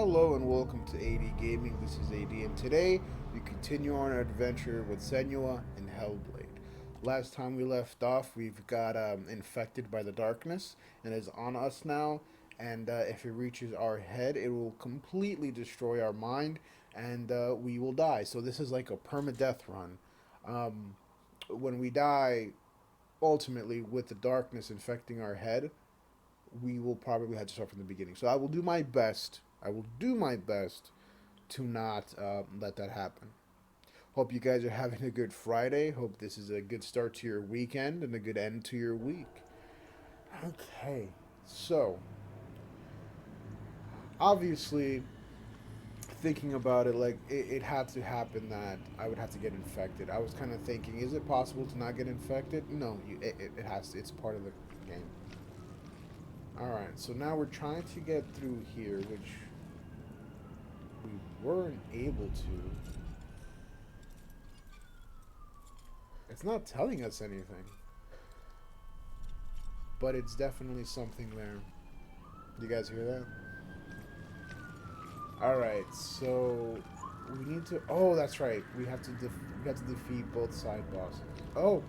Hello and welcome to AD Gaming. This is AD, and today we continue on our adventure with Senua and Hellblade. Last time we left off, we've got infected by the darkness and is on us now. And if it reaches our head, it will completely destroy our mind, and we will die. So this is like a permadeath run. Um, when we die, ultimately with the darkness infecting our head, we will probably have to start from the beginning. So I will do my best. I will do my best to not let that happen. Hope you guys are having a good Friday. Hope this is a good start to your weekend and a good end to your week. Okay, so obviously, thinking about it, like it had to happen that I would have to get infected. I was kind of thinking, is it possible to not get infected? No, it has to. It's part of the game. All right, so now we're trying to get through here, which we weren't able to. It's not telling us anything, but it's definitely something there. You guys hear that? All right, so we need to. Oh, that's right. We have to defeat both side bosses. Oh,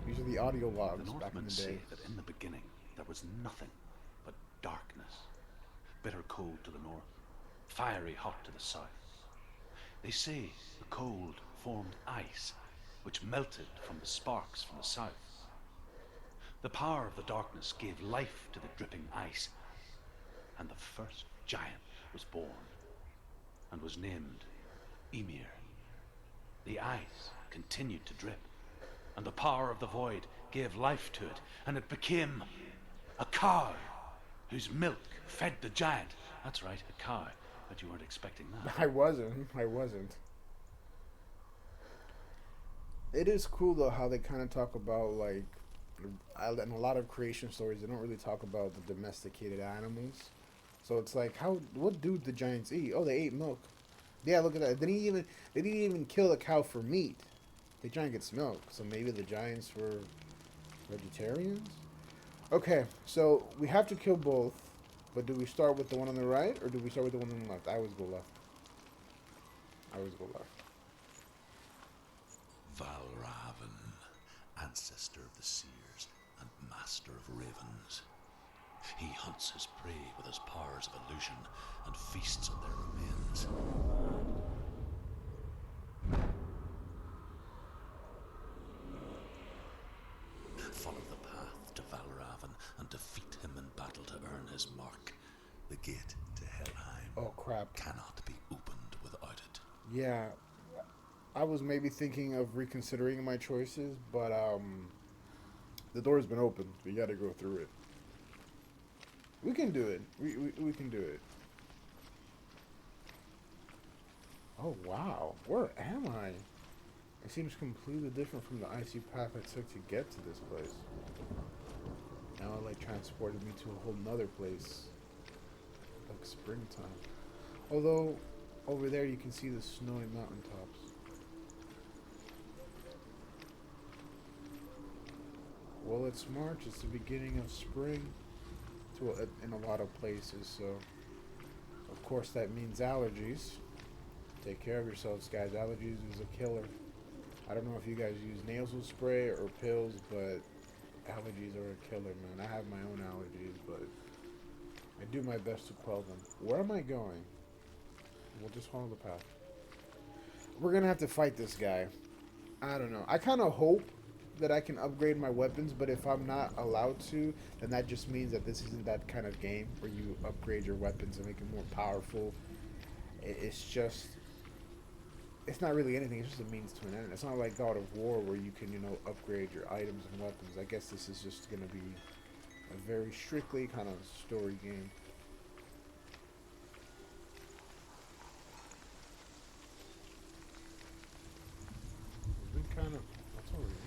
these are the audio The logs back in Northmen the say day. that in the beginning there was nothing but darkness, bitter cold to the north, fiery hot to the south. They say the cold formed ice, which melted from the sparks from the south. The power of the darkness gave life to the dripping ice, and the first giant was born, and was named Ymir. The ice continued to drip, and the power of the void gave life to it, and it became a cow whose milk fed the giant. That's right, a cow. But you weren't expecting that. I wasn't. I wasn't. It is cool though how they kind of talk about like, in a lot of creation stories they don't really talk about the domesticated animals. So it's like, how what do the giants eat? Oh, they ate milk. Yeah, look at that. They didn't even kill the cow for meat. The giant gets milk. So maybe the giants were vegetarians. Okay, so we have to kill both. But do we start with the one on the right or do we start with the one on the left? I always go left. I always go left. Valravan, ancestor of the seers and master of ravens. He hunts his prey with his powers of illusion and feasts on their remains. Follow the path to Valravan and defeat him in battle to earn his mark. The gate to Helheim Oh crap. cannot be opened without it. Yeah, I was maybe thinking of reconsidering my choices, but the door's been opened. We got to go through it. We can do it. We can do it. Oh wow, where am I? It seems completely different from the icy path I took to get to this place. Now it like transported me to a whole nother place, like springtime. Although over there you can see the snowy mountaintops. Well, it's March. It's the beginning of spring in a lot of places. So, of course, that means allergies. Take care of yourselves, guys. Allergies is a killer. I don't know if you guys use nasal spray or pills, but allergies are a killer, man. I have my own allergies, but I do my best to quell them. Where am I going? We'll just follow the path. We're gonna have to fight this guy. I don't know. I kind of hope that I can upgrade my weapons, but if I'm not allowed to, then that just means that this isn't that kind of game where you upgrade your weapons and make them more powerful. It's just, it's not really anything. It's just a means to an end. It's not like God of War where you can, upgrade your items and weapons. I guess this is just going to be a very strictly kind of story game. It's been kind of, what's over here?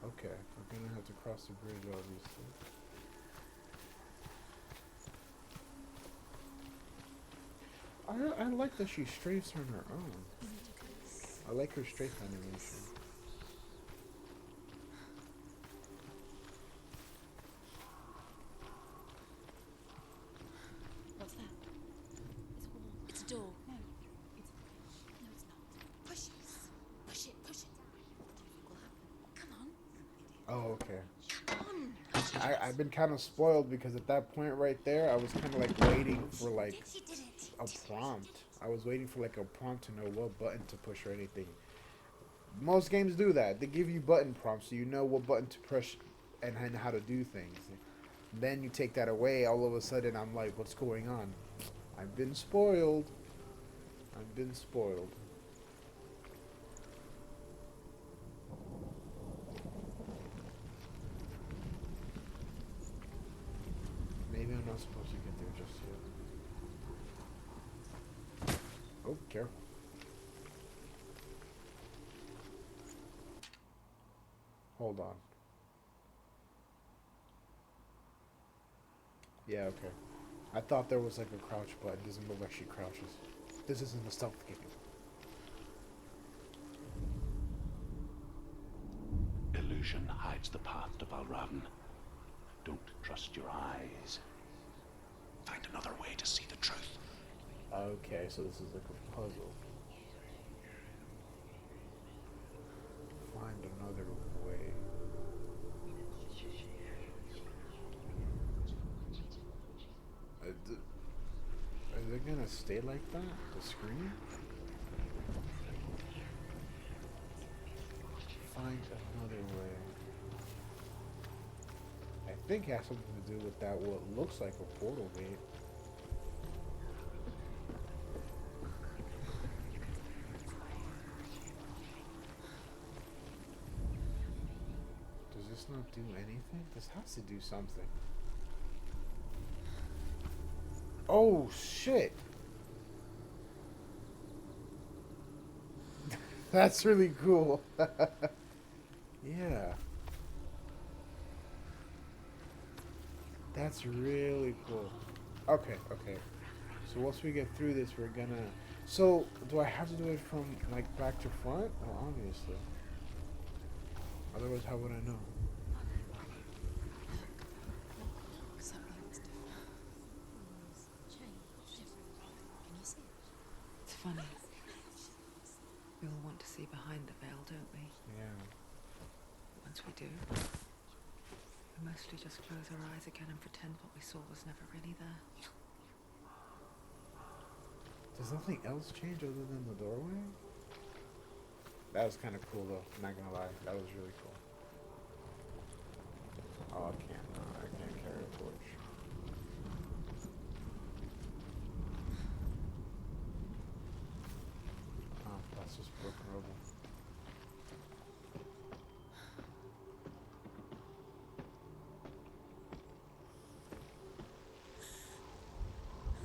Okay, we're gonna have to cross the bridge, obviously. I like that she strafes on her own. I like her strafe animation. I've been kind of spoiled because at that point right there, I was kind of like waiting for like a prompt. I was waiting for like a prompt to know what button to push or anything. Most games do that. They give you button prompts so you know what button to push and how to do things. Then you take that away, all of a sudden I'm like, what's going on? I've been spoiled. I've been spoiled. Maybe I'm not supposed to get there just yet. Oh, careful. Hold on. Yeah, okay. I thought there was like a crouch button. It doesn't look like she crouches. This isn't a stealth game. Illusion hides the path to Valravn. Don't trust your eyes. Find another way to see the truth. Okay, so this is like a puzzle. Find another way. Is it gonna stay like that? The screen? Find another way. I think it has something to do with that, what looks like a portal gate. Does this not do anything? This has to do something. Oh, shit! That's really cool. Yeah. That's really cool. Okay, okay. So once we get through this, we're gonna... So, do I have to do it from, like, back to front? Oh, obviously. Otherwise, how would I know? It's funny. We all want to see behind the veil, don't we? Yeah. Once we do, we mostly just close our eyes again and pretend what we saw was never really there. Does nothing else change other than the doorway? That was kind of cool, though. Not gonna lie. That was really cool. Oh, I can't carry a torch. Oh, that's just broken rubble.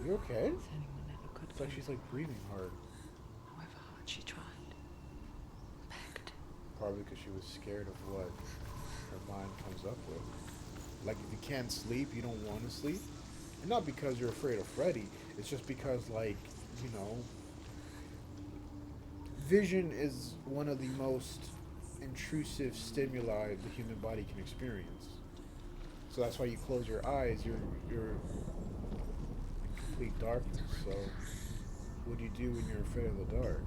You okay? As anyone ever could It's like be. she's like breathing hard. However hard she tried. Begged. Probably because she was scared of what her mind comes up with. Like if you can't sleep, you don't want to sleep. And not because you're afraid of Freddy. It's just because, like, you know, vision is one of the most intrusive stimuli the human body can experience. So that's why you close your eyes. You're in complete darkness. So what do you do when you're afraid of the dark?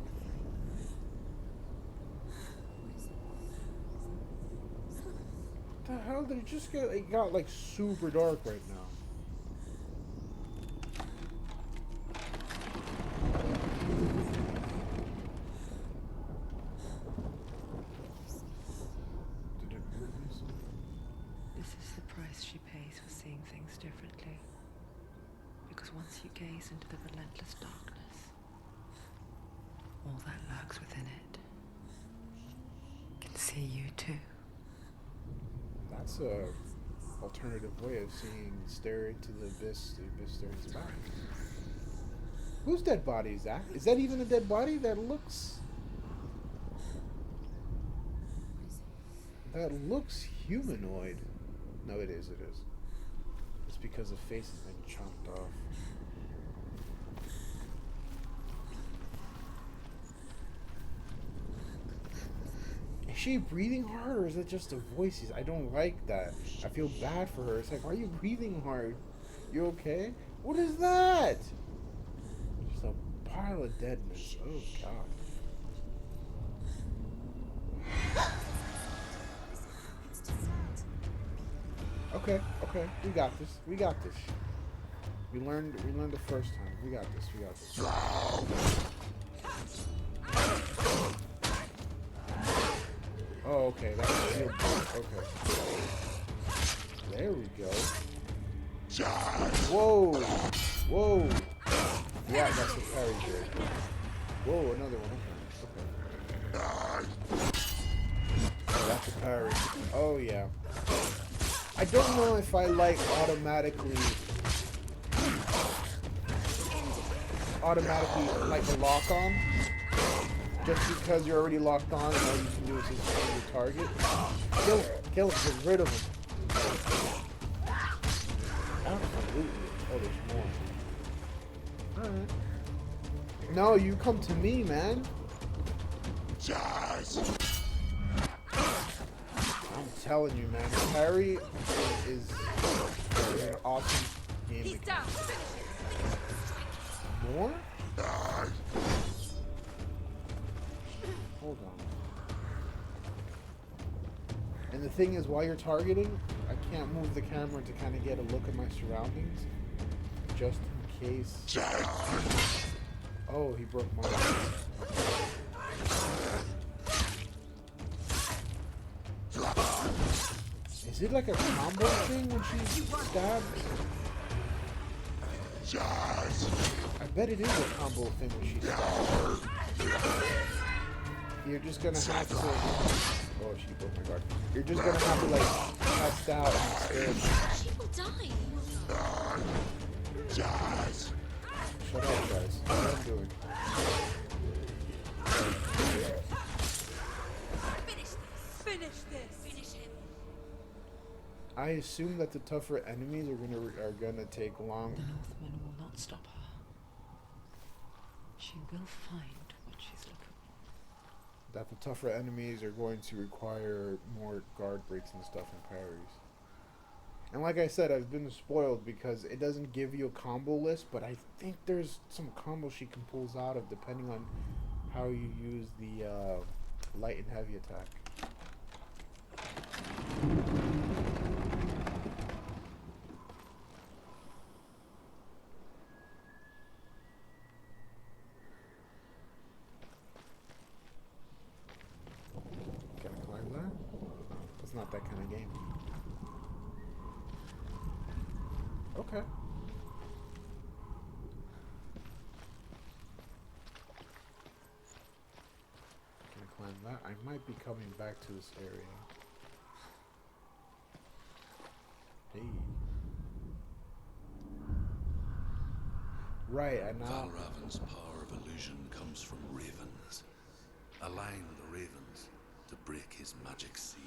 What the hell did it just get? It got like super dark right now. Did it move this? This is the price she pays for seeing things differently. Because once you gaze into the relentless darkness, all that lurks within it can see you too. That's a alternative way of seeing stare into the abyss staring into back. Whose dead body is that? Is that even a dead body? That looks humanoid. No, it is. It's because the face has been chopped off. Is she breathing hard, or is it just the voices? I don't like that. I feel bad for her. It's like, why are you breathing hard? You okay? What is that? Just a pile of deadness. Oh, God. Okay, okay. We got this. We got this. We learned the first time. We got this. We got this. Oh, okay. That's a field point. Okay. There we go. Whoa! Whoa! Yeah, that's a parry good. Whoa, another one. Okay. Oh, that's a parry. Oh, yeah. I don't know if I like automatically like the lock on. Just because you're already locked on and all you can do is just kill your target. Kill him, get rid of him. Absolutely. Oh, there's more. Alright. No, you come to me, man. I'm telling you, man. Parry is an awesome game. He's down. More? Hold on. And the thing is, while you're targeting, I can't move the camera to kind of get a look at my surroundings. Just in case. Oh, he broke my... Is it like a combo thing when she stabs? I bet it is a combo thing when she stabs. You're just gonna have to... Oh, she broke my guard. You're just gonna have to, like, test out instead. She will die. Shut up, guys. What am I doing? Finish this. Finish him. I assume that the tougher enemies are gonna take long. The Northmen will not stop her. She will find what she's looking for. That the tougher enemies are going to require more guard breaks and stuff and parries. And like I said, I've been spoiled because it doesn't give you a combo list, but I think there's some combos she can pull out of depending on how you use the light and heavy attack. Can I climb that? It's not that kind of game. Okay. Can I climb that? I might be coming back to this area. Hey. Right, and now... Valravan's power of illusion comes from ravens. Align the ravens to break his magic seal.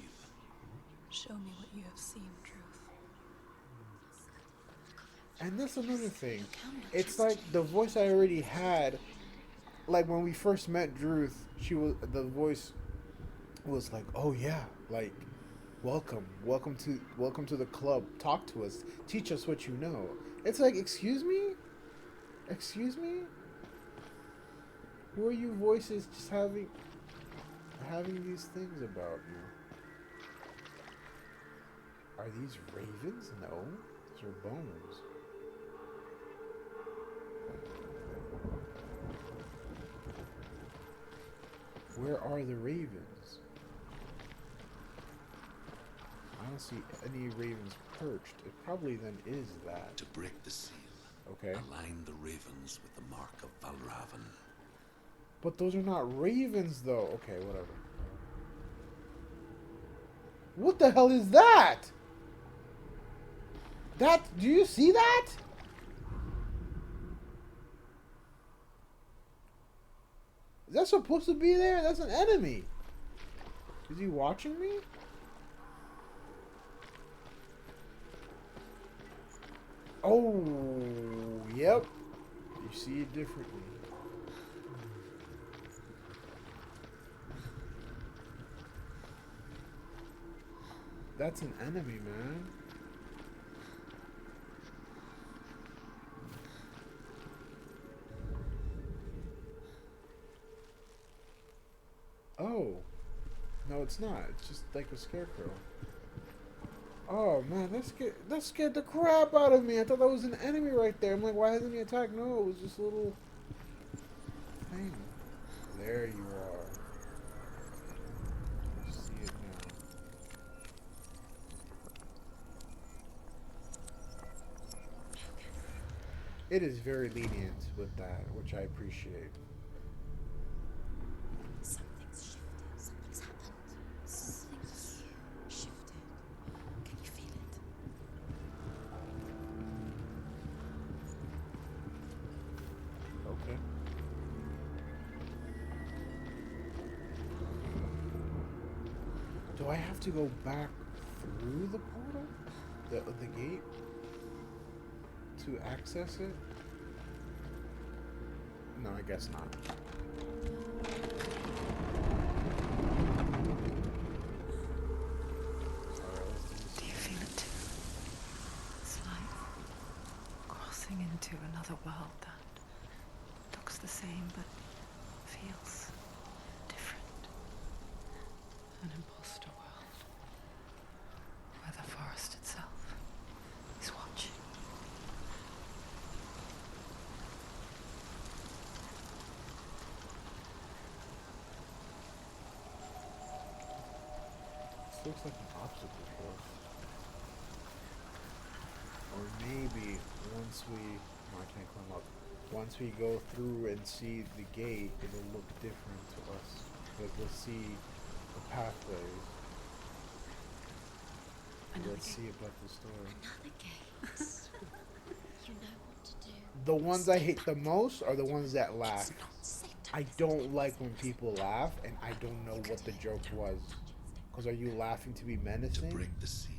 Show me what you have seen, Truth. And that's another thing. It's like the voice I already had. Like when we first met Druth, the voice was like, "Oh yeah, like welcome to the club. Talk to us. Teach us what you know." It's like, "Excuse me? Excuse me? Who are you voices just having these things about you? Are these ravens? No. These are bones." Where are the ravens? I don't see any ravens perched. It probably then is that. To break the seal, Okay. align the ravens with the mark of Valravan. But those are not ravens, though. Okay, whatever. What the hell is that? Do you see that? Is that supposed to be there? That's an enemy. Is he watching me? Oh, yep. You see it differently. That's an enemy, man. Oh. No, it's not. It's just like a scarecrow. Oh man, that scared the crap out of me. I thought that was an enemy right there. I'm like, why hasn't he attacked? No, it was just a little thing. There you are. I see it now. It is very lenient with that, which I appreciate. Something's shifted. Something's happened. Something's shifted. Can you feel it? Okay. Do I have to go back through the portal? The gate? To access it? No, I guess not. Do you feel it too? It's like crossing into another world that looks the same but feels different. An imposter world where the forest itself is watching. This looks like an obstacle course. Or maybe once we... No, I can't climb up. Once we go through and see the gate, it'll look different to us. But we'll see the pathways. Let's see about the story. Another gate. You know what to do. The ones I hate the most are the ones that laugh. It's not safe to I don't like when people laugh and I don't know what the joke was. Because are you laughing to be To menacing? break the seal,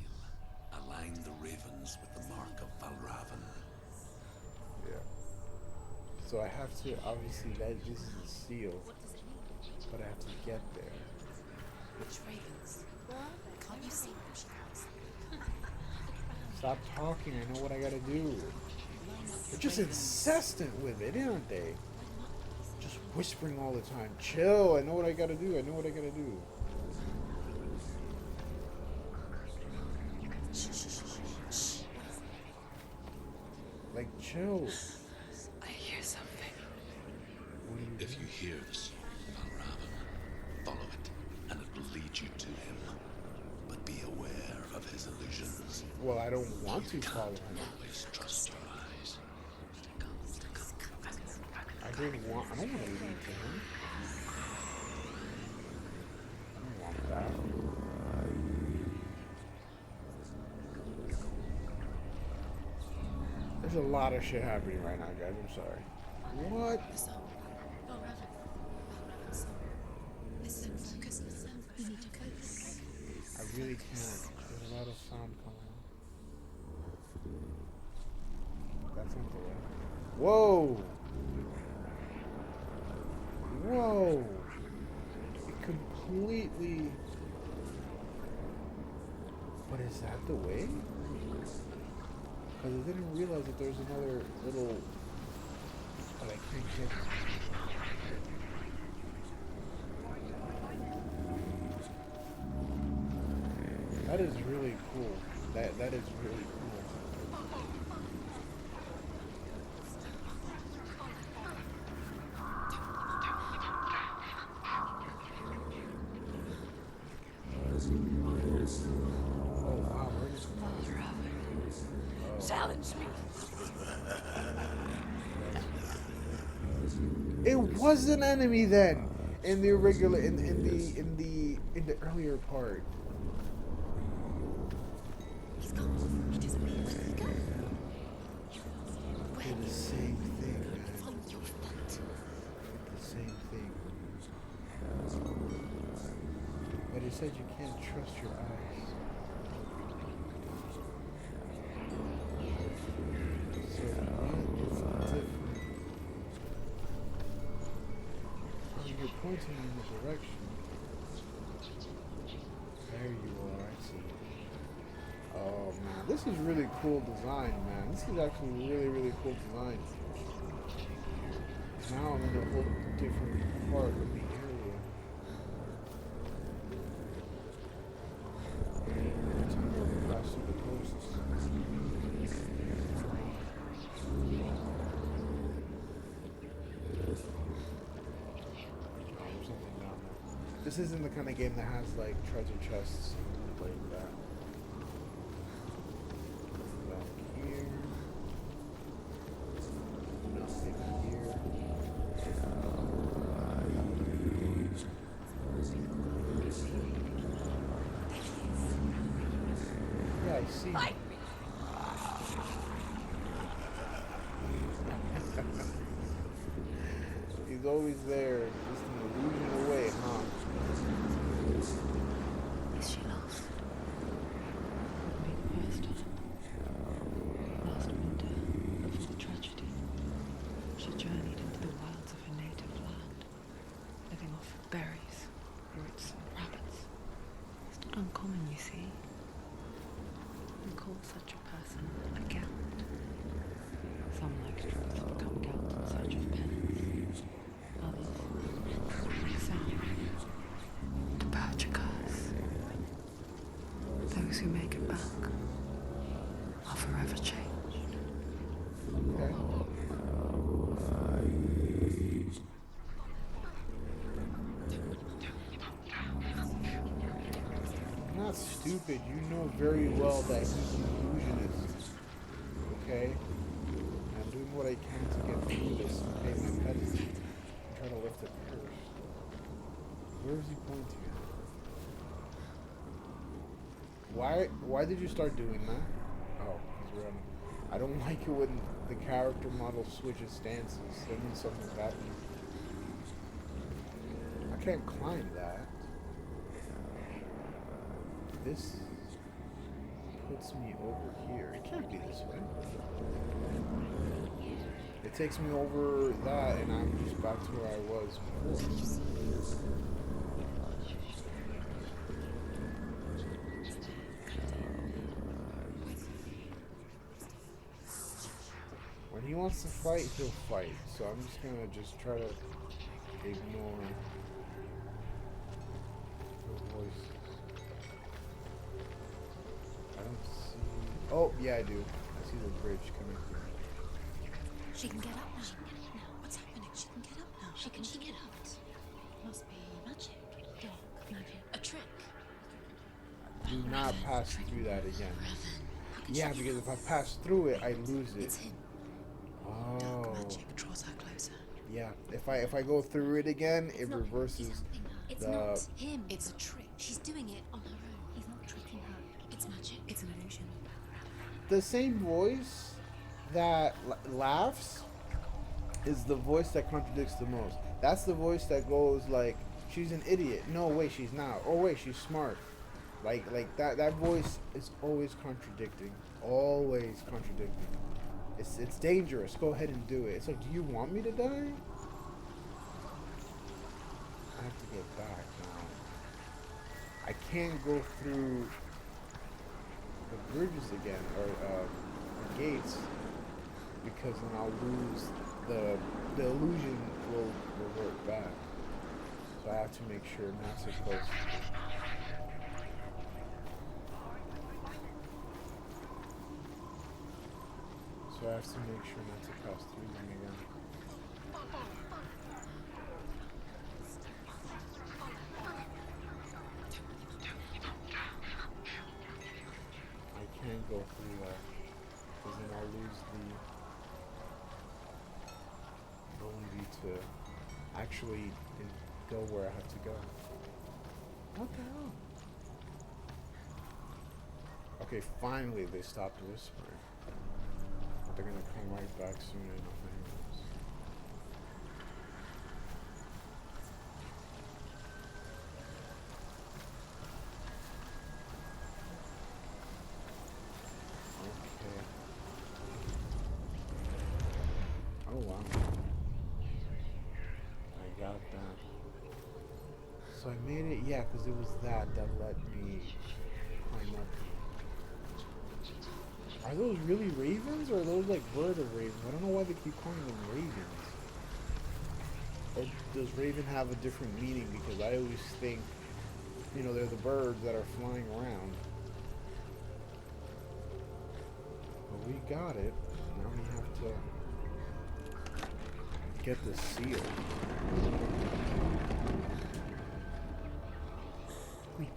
align the ravens with the mark of Valravan. Yeah. So I have to, obviously, this is a seal. What does it mean? But I have to get there. Which ravens? Can't you see them? Stop talking, I know what I gotta do. They're just incessant with it, aren't they? Just whispering all the time. Chill, I know what I gotta do, I know what I gotta do. Like, chill. I hear something. What do you do? If you hear the song of Valravan, follow it, and it will lead you to him. But be aware of his illusions. Well, I don't want to You follow can't him. always trust your eyes. I don't want to lead to him. I don't want that. There's a lot of shit happening right now, guys. I'm sorry. What? The song. Valravan. Valravan song. Listen, focus. We need to focus. I really can't. There's a lot of sound coming. That's not the way. Whoa! Whoa! It completely... But is that the way? Because I didn't realize that there's another little... But I can't get it. That is really cool. That is really cool. Oh wow, where is Silence me. it? Was an enemy then in the irregular in the earlier part. He's gone. He disappeared. Where did he go? Where Did the same thing, man. Follow your feet. The same thing. But he said you can't trust your eyes. So what is different? You're pointing in the direction. There you are, I see. Oh man, this is really cool design, man. This is actually really cool design. Now I'm in a whole different part of the area. Every time I press the This isn't the kind of game that has like treasure chests like that. Back here. Nothing here. Yeah, I see. He's always there, just an illusion away, huh? Is she lost? Wouldn't be the first time. Last winter, before the tragedy, she journeyed into the wilds of her native land, living off berries, roots, and rabbits. It's not uncommon, you see. We call such a person a gallant. Some like truth become gallant in search of penance. Others, like Sam, to purge a curse. Those who make it back are forever changed. Okay. I'm not stupid. You know very well that he's an illusionist. Okay? I'm doing what I can to get through this and pay my penance and try to lift a curse. Where is he pointing at? Why did you start doing that? Oh, he's running. I don't like it when the character model switches stances. That means something's happening. I can't climb that. This puts me over here. It can't be this way. It takes me over that, and I'm just back to where I was before. When he wants to fight, he'll fight. So I'm just gonna try to ignore the voices. I don't see. Oh, yeah, I do. I see the bridge coming through. She can get up now. What's happening? She can get up now. She can get up. Must be magic. Dark magic. A trick. Do not pass through that again. Yeah, because if I pass through it, I lose it. It's him. Oh. Dark magic draws her closer. Yeah. If I go through it again, it reverses It's the. not him. It's a trick. She's doing it on her own. He's not tricking her. It's magic. It's an illusion. The same voice that laughs is the voice that contradicts the most. That's the voice that goes like, she's an idiot. No, wait, she's not. Oh, wait, she's smart. Like that voice is always contradicting. Always contradicting. It's dangerous. Go ahead and do it. It's like, do you want me to die? I have to get back now. I can't go through the bridges again, or the gates, because then I'll lose the illusion will revert back. So I have to make sure not to close. So I have to make sure not to pass through them again. I can't go through that, because then I'll lose the ability to actually go where I have to go. What the hell? Okay, finally they stopped whispering. They're gonna come right back soon enough anyways. Okay. Oh wow. I got that. So I made it, yeah, because it was that let me climb up. Are those really ravens, or are those like bird of ravens? I don't know why they keep calling them ravens. Or does raven have a different meaning? Because I always think, you know, they're the birds that are flying around. But we got it. Now we have to get the seal.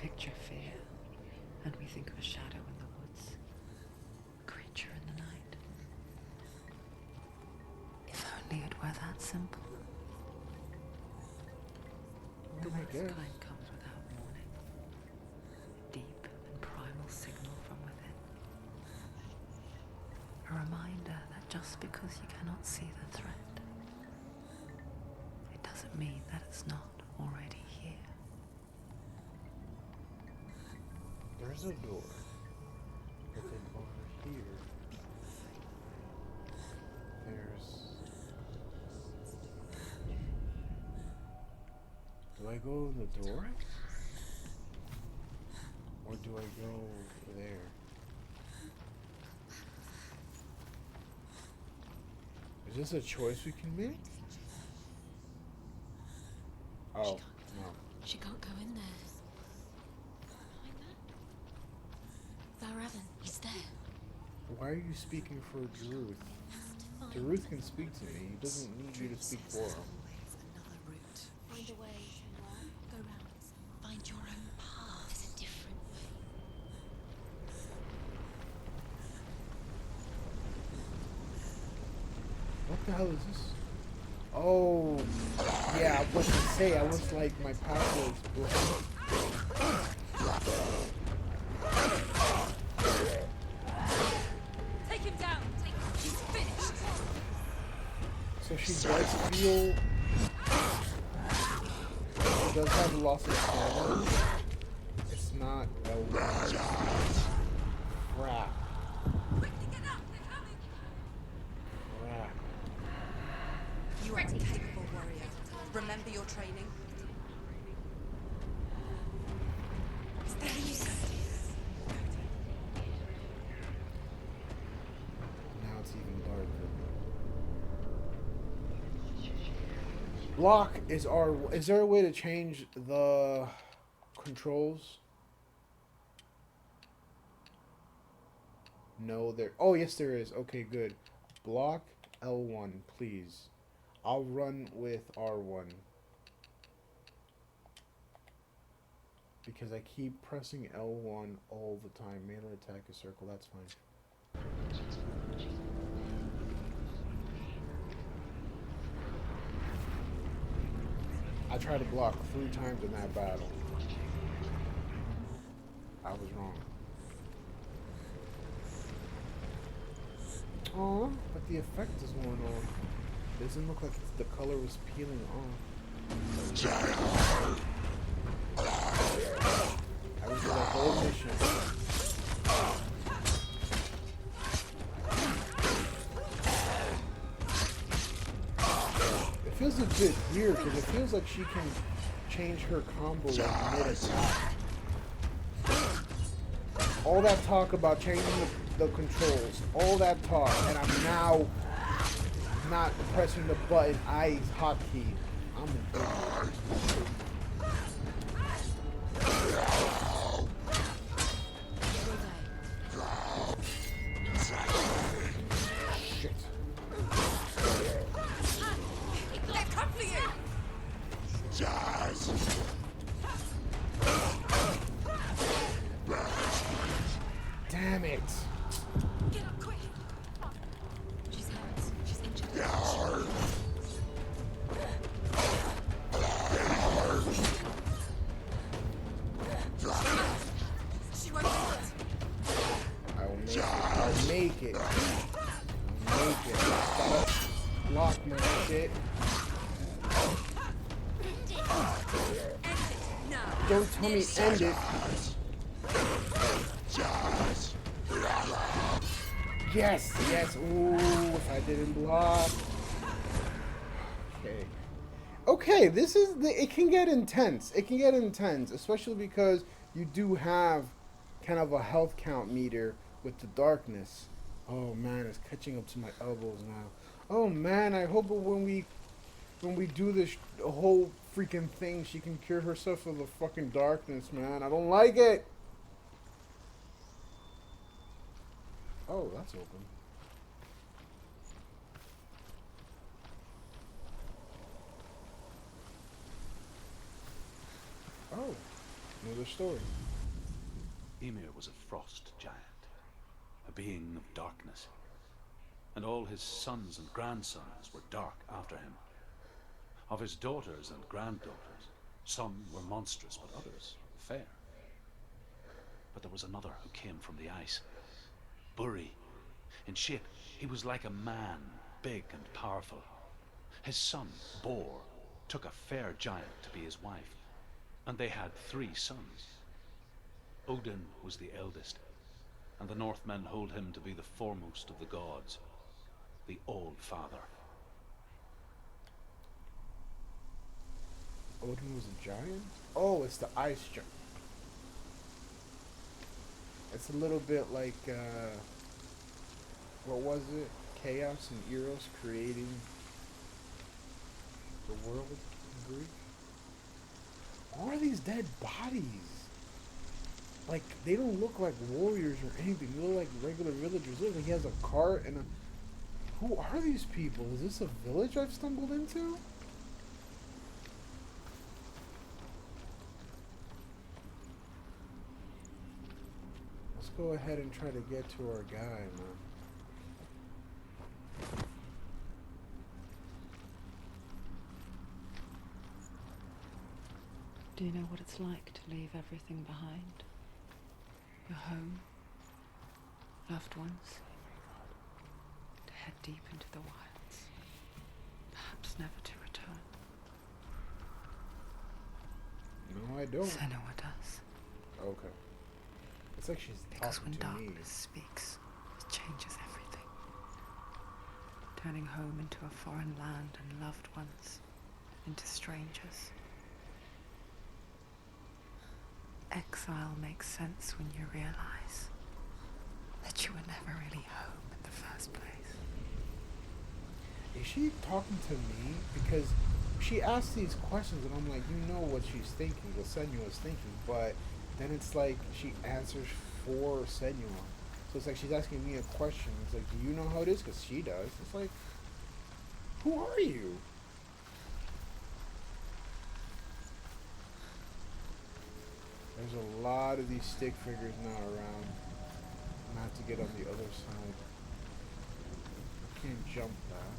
picture fear, and we think of a shadow in the woods, a creature in the night. If only it were that simple. The I worst guess. kind comes without warning. A deep and primal signal from within. A reminder that just because you cannot see the threat, it doesn't mean that it's not already here. There's a door. But then over here, there's... Do I go in the door? Or do I go there? Is this a choice we can make? Oh, no. She can't go in there. Valravn, he's there. Why are you speaking for Druth? Druth can speak to me. He doesn't need you to speak for him. Another route. Find a way somewhere. Go round. Find your own path. There's a different way. What the hell is this? Oh, yeah, I was gonna say, I was like, my power was broken. Take him down. He's finished. So she does feel... She does have a loss of stamina. It's not Hellblade. Crap. Quickly get up. They're coming. Crap. You are a capable warrior. Remember your training. There he is. Now it's even darker. Block is our... Is there a way to change the controls? No, there... Oh, yes, there is. Okay, good. Block L1, please. I'll run with R1. Because I keep pressing L1 all the time. Melee attack is circle, that's fine. I tried to block 3 times in that battle. I was wrong. Aw, but the effect is going on. It doesn't look like the color is peeling off. I was in the whole mission. It feels a bit weird because it feels like she can change her combo like mid-attack. All that talk about changing the controls, all that talk, and I'm now not pressing the button I hotkey. I'm a bitch. Shit. They've come for you! Damn it. Get up quick. She's hurt. She's injured. She won't make it. I'll make it. I'll make it. I'll make it. Gotta block my shit. No. Don't tell me end it. Yes, yes. Ooh, if I didn't block. Okay. Okay, this is it can get intense. It can get intense, especially because you do have kind of a health count meter with the darkness. Oh man, it's catching up to my elbows now. Oh man, I hope when we do this whole freaking thing, she can cure herself of the fucking darkness, man. I don't like it. Oh, that's open. Oh, no, story. Ymir was a frost giant, a being of darkness, and all his sons and grandsons were dark after him. Of his daughters and granddaughters, some were monstrous, but others fair. But there was another who came from the ice, Buri. In shape, he was like a man, big and powerful. His son, Bor, took a fair giant to be his wife, and they had 3 sons. Odin was the eldest, and the Northmen hold him to be the foremost of the gods, the All-Father. Odin was a giant? Oh, it's the ice giant. It's a little bit like, what was it? Chaos and Eros creating the world in Greek? All are these dead bodies? Like, they don't look like warriors or anything. They look like regular villagers. Look like he has a cart and a... Who are these people? Is this a village I've stumbled into? Let's go ahead and try to get to our guy, man. Do you know what it's like to leave everything behind? Your home, loved ones, to head deep into the wilds, perhaps never to return. No, I don't. Senua does. Okay. It's like she's Because when talking to me. darkness speaks, it changes everything. Turning home into a foreign land and loved ones into strangers. Exile makes sense when you realize that you were never really home in the first place. Is she talking to me? Because she asks these questions and I'm like, you know what she's thinking, what Senua is thinking, but then it's like she answers for Senua. So it's like she's asking me a question. It's like, do you know how it is? Because she does. It's like, who are you? There's a lot of these stick figures now around. I have to get on the other side. I can't jump that.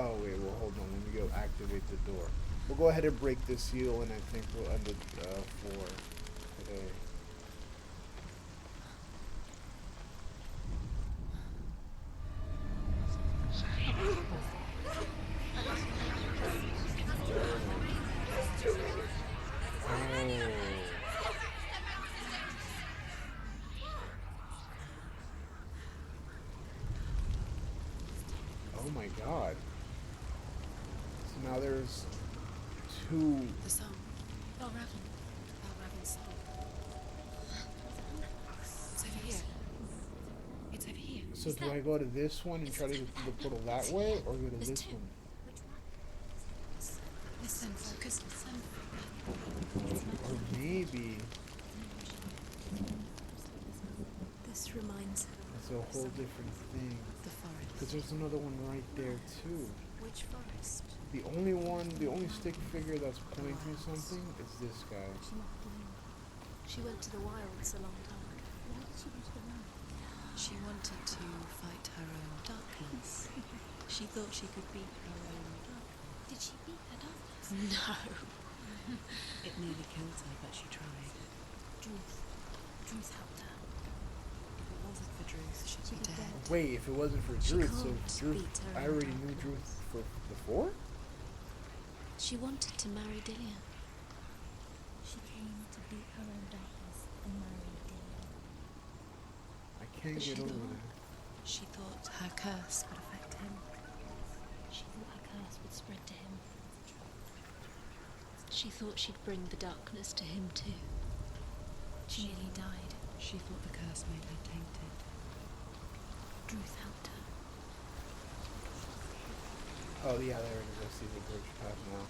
Oh wait, well hold on, let me go activate the door. We'll go ahead and break this seal and I think we'll end it for today. Oh my god. So now there's 2. The song. Valravn. Valravn's song. It's over here. It's over here. So do I go to this one and try to get to the portal that way, or go to this one? Listen, focus, listen. Or maybe This reminds her. it's a whole different thing. The forest. Because there's another one right there too. Which forest? The only stick figure that's pointing something is this guy. She went to the wilds a long time ago. Why did she go to the wilds? She wanted to fight her own darkness. She thought she could beat her own darkness. Did she beat her darkness? No. It nearly killed her, but she tried. Druth helped her. If it wasn't for Druth, she'd be dead. Wait, if it wasn't for She Druth, so can't Druth, beat her I own already knew Druth before? She wanted to marry Dillian. She came to beat her own darkness and marry Dillian. I can't But get she over thought- that. She thought her curse would affect him. She thought her curse would spread to him. She thought she'd bring the darkness to him too. She nearly died. She thought the curse made her tainted. Druth helped her. Oh yeah, there it is. I see the bridge path now.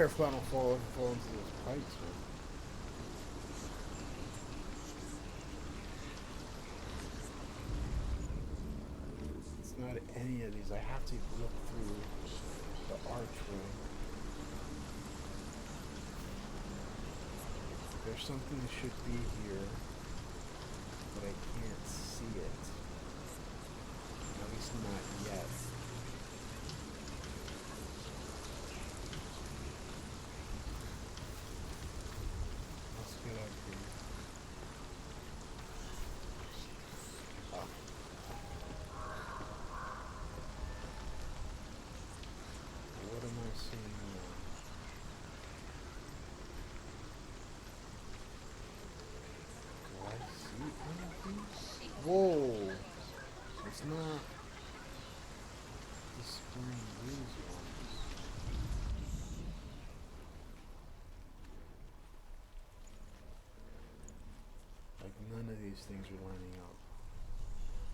careful I don't fall into those pipes, man. It's not any of these. I have to look through the archway. There's something that should be here, but I can't see it. At least not yet. Let's get up here. Oh. What am I seeing now? Do I see anything? Whoa! It's not the spring these ones. Like none of these things are lining up.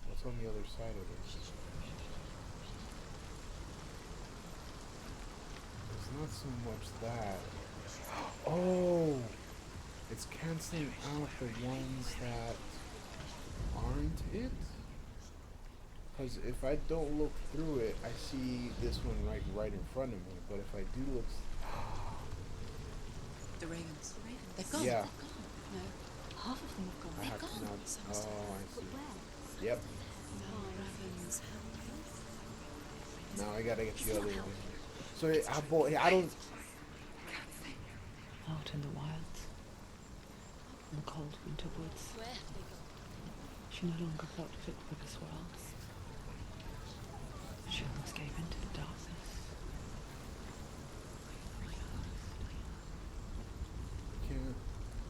What's on the other side of this? It's not so much that. Oh! It's canceling out the ones that aren't it? Because if I don't look through it, I see this one right in front of me. But if I do look... The ravens. They've gone. Yeah. No. Half of them have gone. I have to now... Oh, I But see. where? Yep. No ravens. Now I gotta get the other one. So I don't... Out in the wilds, in the cold winter woods, Where have they gone? she no longer felt fit for this world. She almost gave in to the darkness. Can't...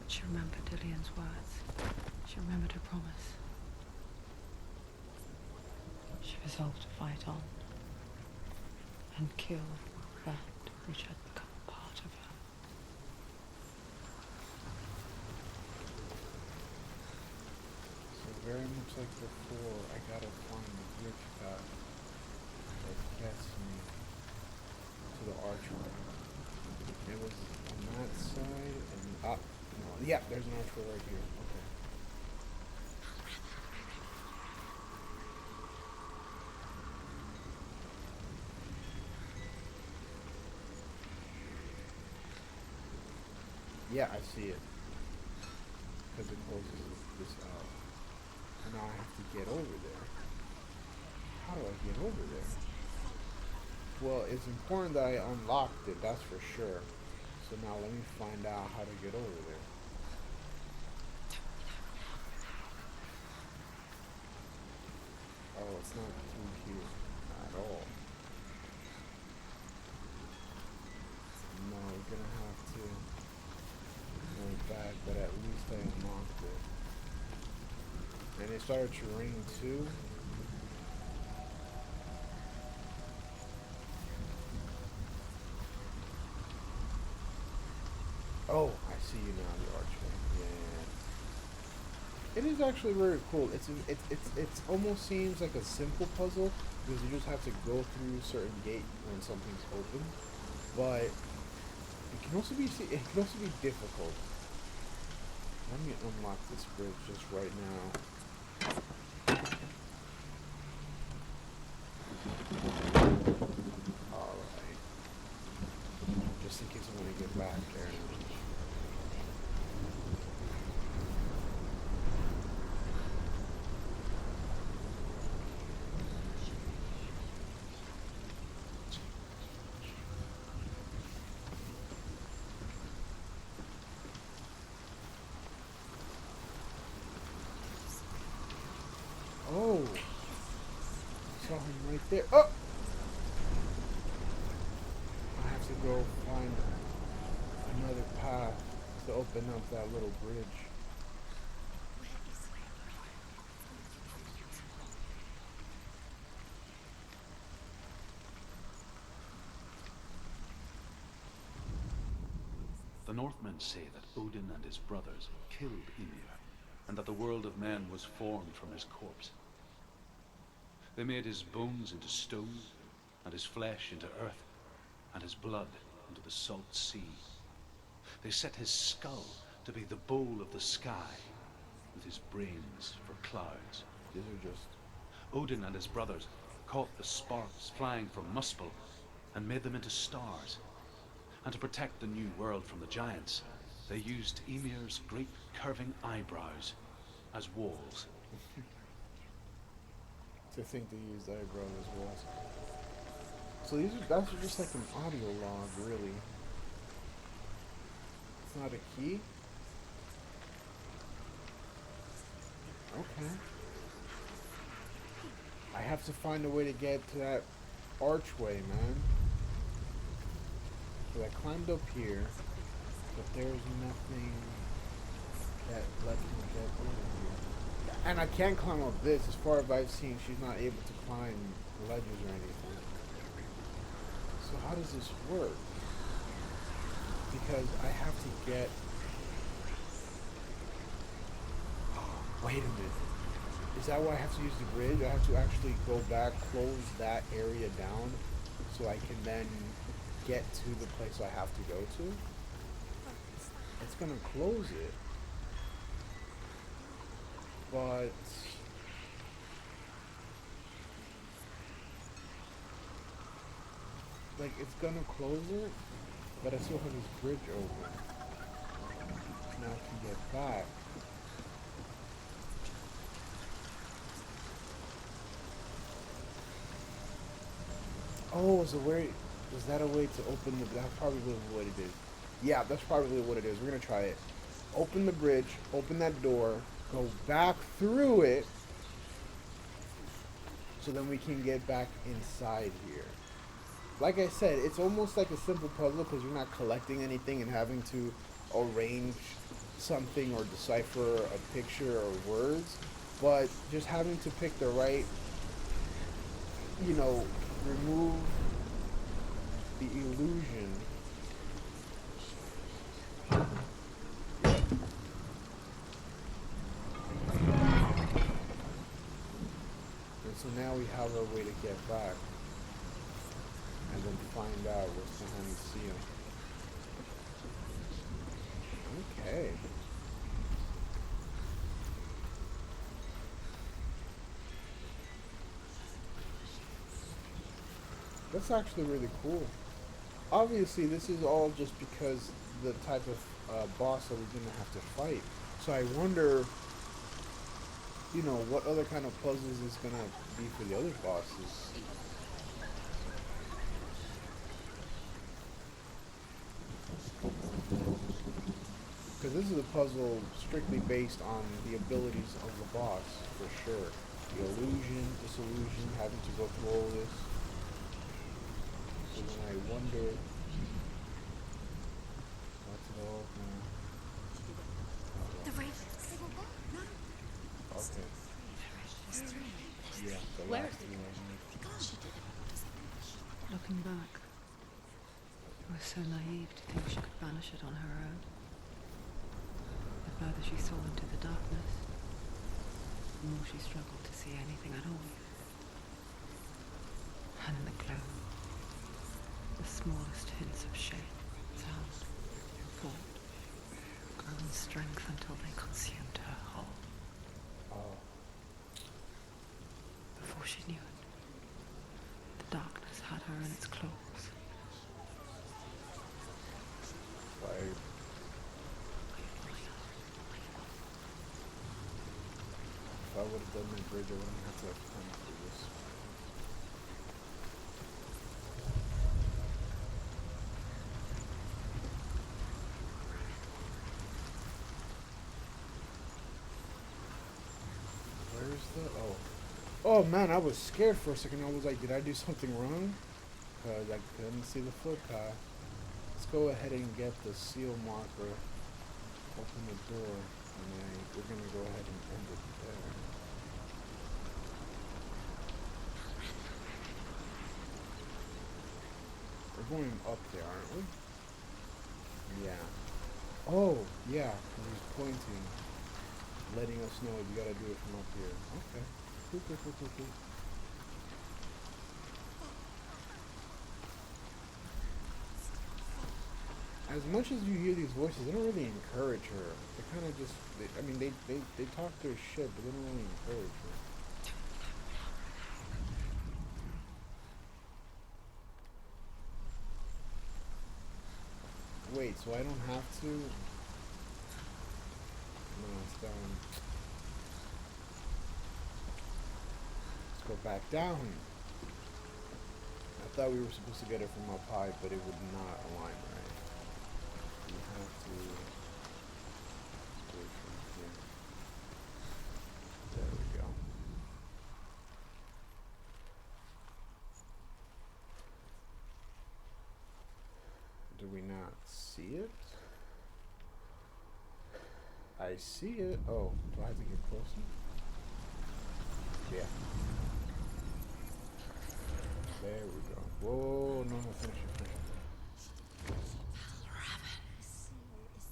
But she remembered Dillian's words. She remembered her promise. She resolved to fight on and kill that which had become a part of her. So very much like before, I gotta find the bridge path that gets me to the archway. It was on that side and up. No, yeah, there's an archway right here. Okay. Yeah, I see it. Because it closes this out. And now I have to get over there. How do I get over there? Well, it's important that I unlocked it, that's for sure. So now let me find out how to get over there. Oh, it's not through here at all. No, we're gonna have to go back, but at least I unlocked it. And it started to rain too. Oh, I see you now, the archway. Yeah. It is actually very cool. It's almost seems like a simple puzzle because you just have to go through a certain gate when something's open. But it can also be difficult. Let me unlock this bridge just right now. Alright. Just in case I want to get back there. Oh! I saw him right there. Oh! I have to go find another path to open up that little bridge. The Northmen say that Odin and his brothers killed Ymir, and that the world of men was formed from his corpse. They made his bones into stone, and his flesh into earth, and his blood into the salt sea. They set his skull to be the bowl of the sky, with his brains for clouds. These are just... Odin and his brothers caught the sparks flying from Muspel and made them into stars. And to protect the new world from the giants, they used Ymir's great curving eyebrows as walls. To think they used eyebrows as walls. So that's just like an audio log, really. It's not a key? Okay. I have to find a way to get to that archway, man. So I climbed up here, but there's nothing that lets me get over here. And I can't climb up this. As far as I've seen, she's not able to climb ledges or anything. So how does this work? Because I have to get... Wait a minute. Is that why I have to use the bridge? I have to actually go back, close that area down, so I can then get to the place I have to go to? It's gonna close it. But... like, it's gonna close it, but I still have this bridge open. Now I can get back. Oh, is that a way to open the... That's probably what it is. Yeah, that's probably what it is. We're gonna try it. Open the bridge, open that door, go back through it, so then we can get back inside here. Like I said, it's almost like a simple puzzle because you're not collecting anything and having to arrange something or decipher a picture or words, but just having to pick the right, you know, remove the illusion. And so now we have our way to get back and then find out what's behind the seal. Okay. That's actually really cool. Obviously, this is all just because the type of boss that we're gonna have to fight. So I wonder, you know, what other kind of puzzles is gonna be for the other bosses. Because this is a puzzle strictly based on the abilities of the boss, for sure. The illusion, disillusion, having to go through all this. So then I wonder what's it all gonna... The ravens. They will walk. No. Okay. There's three. Yeah, the Where last is it? one I need. She did it. Looking back, I was so naive to think she could banish it on her own. The further she saw into the darkness, the more she struggled to see anything at all. And in the gloom, the smallest hints of shape, sound, thought grew in strength until they consumed her whole. Oh. Before she knew it, the darkness had her in its claws. Like... If I would have done my bridge, I wouldn't have to come through this. Where's the... Oh. Oh man, I was scared for a second. I was like, did I do something wrong? Because I couldn't see the footpath. Let's go ahead and get the seal marker. Open the door. And then we're going to go ahead and end it there. We're going up there, aren't we? Yeah. Oh, yeah. He's pointing. Letting us know you gotta do it from up here. Okay. Cool, cool, cool, cool, cool. much as you hear these voices, they don't really encourage her. They kind of just, they talk their shit, but they don't really encourage her. Wait, so I don't have to? No, it's down. Let's go back down. I thought we were supposed to get it from up high, but it would not align right. You have to do it from here. There we go. Do we not see it? I see it. Oh, do I have to get closer? Yeah. There we go. Whoa, no, finish it.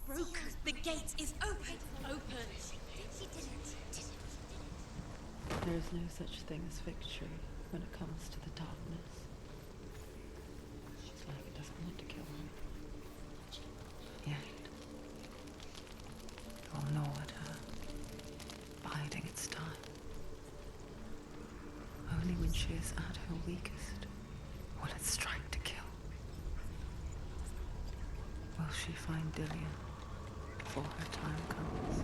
Broken. The gate is open. Open. There is no such thing as victory when it comes to the darkness. It's like it doesn't want to kill me. Yet, it will gnaw at her, biding its time. Only when she is at her weakest will it strike to kill. Will she find Dillian before her time comes?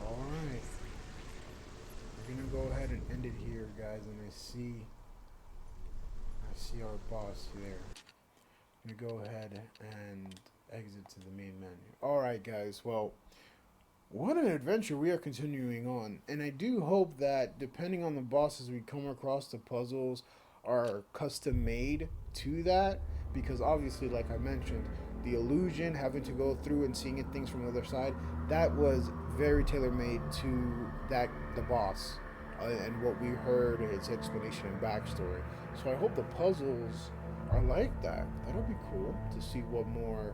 Alright. We're gonna go ahead and end it here, guys, and I see our boss there. I'm gonna go ahead and exit to the main menu. Alright, guys, well, what an adventure we are continuing on. And I do hope that depending on the bosses we come across, the puzzles are custom made to that, because obviously, like I mentioned, the illusion, having to go through and seeing things from the other side, that was very tailor-made to the boss and what we heard, its explanation and backstory. So I hope the puzzles are like that. That'll be cool to see what more,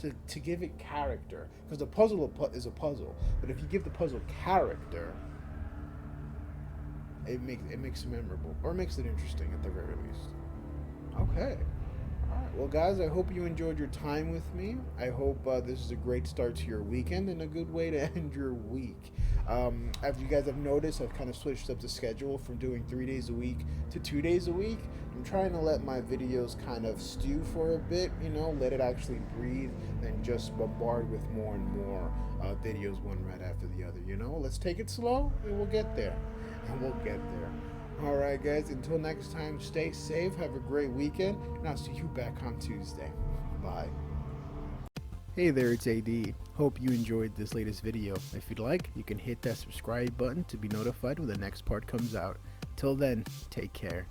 to give it character, because the puzzle is a puzzle, but if you give the puzzle character, it makes it memorable, or makes it interesting at the very least. Okay. Alright, well guys, I hope you enjoyed your time with me. I hope this is a great start to your weekend and a good way to end your week. As you guys have noticed, I've kind of switched up the schedule from doing 3 days a week to 2 days a week. I'm trying to let my videos kind of stew for a bit, let it actually breathe, and just bombard with more and more videos, one right after the other, Let's take it slow, and we'll get there. Alright guys, until next time, stay safe, have a great weekend, and I'll see you back on Tuesday. Bye. Hey there, it's AD. Hope you enjoyed this latest video. If you'd like, you can hit that subscribe button to be notified when the next part comes out. Till then, take care.